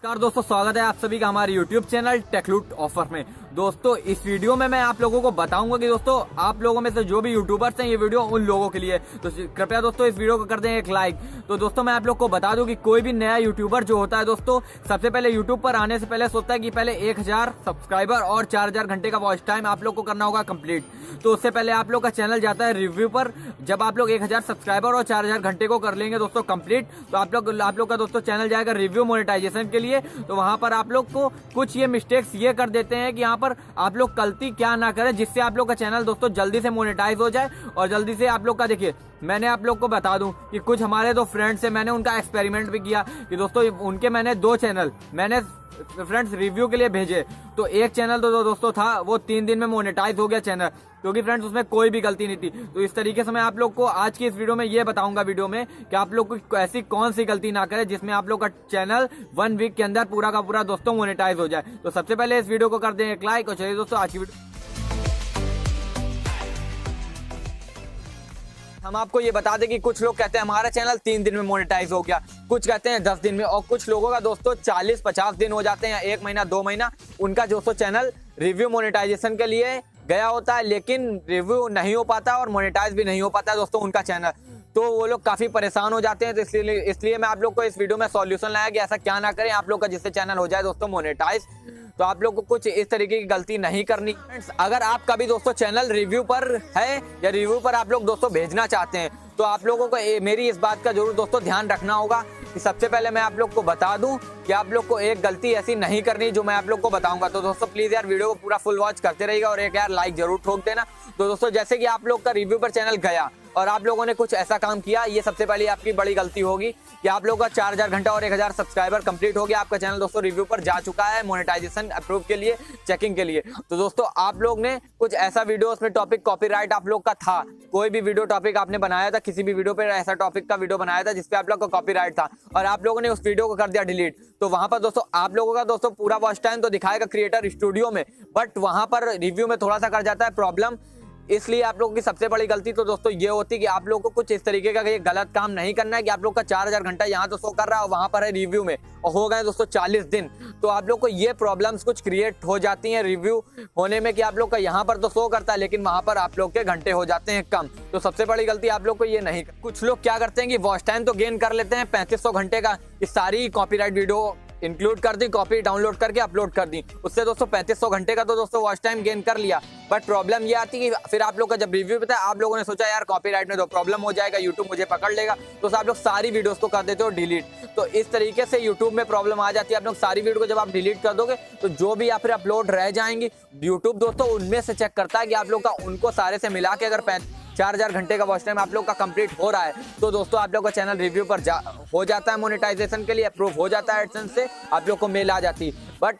नमस्कार दोस्तों, स्वागत है आप सभी का हमारे YouTube चैनल टेकलूट ऑफर में। दोस्तों इस वीडियो में मैं आप लोगों को बताऊंगा कि दोस्तों आप लोगों में से जो भी यूट्यूबर्स हैं ये वीडियो उन लोगों के लिए, तो कृपया दोस्तों इस वीडियो को कर दें एक लाइक। तो दोस्तों मैं आप लोग को बता दूं कि कोई भी नया यूट्यूबर जो होता है दोस्तों, सबसे पहले यूट्यूब पर आने से पहले सोचता है कि पहले 1000 सब्सक्राइबर और 4000 घंटे का वॉच टाइम आप लोग को करना होगा कंप्लीट। तो उससे पहले आप लोग का चैनल जाता है रिव्यू पर। जब आप लोग 1000 सब्सक्राइबर और 4000 घंटे को कर लेंगे दोस्तों कंप्लीट, तो आप लोग का दोस्तों चैनल जाएगा रिव्यू मोनेटाइजेशन के लिए। तो वहां पर आप लोग को कुछ ये मिस्टेक्स ये कर देते हैं कि यहाँ पर आप लोग गलती क्या ना करें, जिससे आप लोग का चैनल दोस्तों जल्दी से मोनेटाइज हो जाए और जल्दी से आप लोग का, देखिए मैंने आप लोग को बता दूं कि कुछ हमारे दो फ्रेंड्स हैं, मैंने उनका एक्सपेरिमेंट भी किया कि दोस्तों उनके मैंने 2 चैनल मैंने फ्रेंड्स रिव्यू के लिए भेजे। तो एक चैनल तो दोस्तों था वो 3 दिन में मोनेटाइज हो गया चैनल, क्योंकि फ्रेंड्स उसमें कोई भी गलती नहीं थी। तो इस तरीके से मैं आप लोग को आज की इस वीडियो में ये बताऊंगा वीडियो में कि आप लोग को ऐसी कौन सी गलती ना करें जिसमें आप लोग का चैनल 1 वीक के अंदर पूरा का पूरा दोस्तों मोनेटाइज हो जाए। तो सबसे पहले इस वीडियो को कर दें एक लाइक और चलिए दोस्तों आज की वीडियो हम आपको ये बता दें कि कुछ लोग कहते हैं हमारा चैनल 3 दिन में मोनेटाइज हो गया, कुछ कहते हैं 10 दिन में, और कुछ लोगों का दोस्तों 40-50 दिन हो जाते हैं, 1 महीना 2 महीना उनका दोस्तों चैनल रिव्यू मोनेटाइजेशन के लिए गया होता है, लेकिन रिव्यू नहीं हो पाता और मोनेटाइज भी नहीं हो पाता है दोस्तों उनका चैनल। तो वो लोग काफी परेशान हो जाते हैं। तो इसलिए मैं आप लोग को इस वीडियो में सॉल्यूशन लाया कि ऐसा क्या ना करें आप लोग का, जिससे चैनल हो जाए दोस्तों मोनेटाइज। तो आप लोग को कुछ इस तरीके की गलती नहीं करनी। अगर आपका भी दोस्तों चैनल रिव्यू पर है या रिव्यू पर आप लोग दोस्तों भेजना चाहते हैं, तो आप लोगों को मेरी इस बात का जरूर दोस्तों ध्यान रखना होगा कि सबसे पहले मैं आप लोग को बता दूं कि आप लोग को एक गलती ऐसी नहीं करनी जो मैं आप लोग को बताऊंगा। तो दोस्तों प्लीज यार वीडियो को पूरा फुल वॉच करते रहिएगा और एक यार लाइक जरूर ठोक देना। तो दोस्तों जैसे कि आप लोग का रिव्यू पर चैनल गया और आप लोगों ने कुछ ऐसा काम किया, ये सबसे पहले आपकी बड़ी गलती होगी कि आप लोगों का 4000 घंटा और 1000 सब्सक्राइबर कंप्लीट हो गया, आपका चैनल दोस्तों रिव्यू पर जा चुका है मोनेटाइजेशन अप्रूव के लिए, चेकिंग के लिए। तो दोस्तों आप लोग ने कुछ ऐसा वीडियो उसमें टॉपिक कॉपीराइट आप लोग का था, कोई भी वीडियो टॉपिक आपने बनाया था, किसी भी वीडियो पे ऐसा टॉपिक का वीडियो बनाया था जिसपे आप लोग का कॉपीराइट था और आप लोगों ने उस वीडियो को कर दिया डिलीट। तो वहां पर दोस्तों आप लोगों का दोस्तों पूरा वॉच टाइम तो दिखाएगा क्रिएटर स्टूडियो में, बट वहां पर रिव्यू में थोड़ा सा कर जाता है प्रॉब्लम। इसलिए आप लोगों की सबसे बड़ी गलती तो दोस्तों ये होती है कि आप लोगों को कुछ इस तरीके का ये गलत काम नहीं करना है कि आप लोग का 4000 घंटा यहाँ तो शो कर रहा है, वहां पर है रिव्यू में और हो गए दोस्तों 40 दिन। तो आप लोग को ये प्रॉब्लम्स कुछ क्रिएट हो जाती हैं रिव्यू होने में कि आप लोग का यहाँ पर तो शो करता है लेकिन वहां पर आप लोग के घंटे हो जाते हैं कम। तो सबसे बड़ी गलती आप लोग को ये नहीं। कुछ लोग क्या करते हैं कि वॉच टाइम तो गेन कर लेते हैं 3500 घंटे का, इस सारी कॉपीराइट वीडियो इंक्लूड कर दी, कॉपी डाउनलोड करके अपलोड कर दी, उससे दोस्तों 3500 घंटे का तो दोस्तों वॉच टाइम गेन कर लिया। बट प्रॉब्लम ये आती है कि फिर आप लोग का जब रिव्यू पता है आप लोगों ने सोचा यार कॉपीराइट में तो प्रॉब्लम हो जाएगा, यूट्यूब मुझे पकड़ लेगा, तो आप लोग सारी वीडियोस को कर देते हो डिलीट। तो इस तरीके से यूट्यूब में प्रॉब्लम आ जाती है। आप लोग सारी वीडियो को जब आप डिलीट कर दोगे तो जो भी आप फिर अपलोड रह जाएंगी, यूट्यूब दोस्तों उनमें से चेक करता है कि आप लोग का उनको सारे से मिला के अगर 4000 घंटे का वॉच टाइम आप लोग का कंप्लीट हो रहा है, तो दोस्तों आप लोग का चैनल रिव्यू पर हो जाता है मोनेटाइजेशन के लिए, अप्रूव हो जाता है एडसेंस से, आप लोग को मेल आ जाती है। बट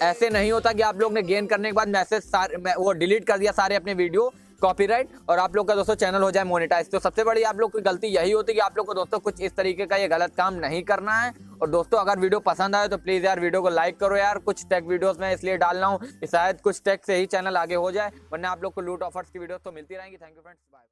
ऐसे नहीं होता कि आप लोग ने गेन करने के बाद मैसेज वो डिलीट कर दिया सारे अपने वीडियो कॉपीराइट और आप लोग का दोस्तों चैनल हो जाए मोनेटाइज। तो सबसे बड़ी आप लोग की गलती यही होती है कि आप लोग को दोस्तों कुछ इस तरीके का ये गलत काम नहीं करना है। और दोस्तों अगर वीडियो पसंद आए तो प्लीज यार वीडियो को लाइक करो यार। कुछ टेक वीडियोस मैं इसलिए डाल रहा हूँ कि शायद कुछ टेक से ही चैनल आगे हो जाए, वरना आप लोग को लूट ऑफर्स की वीडियोस तो मिलती रहेंगी। Thank you friends, bye.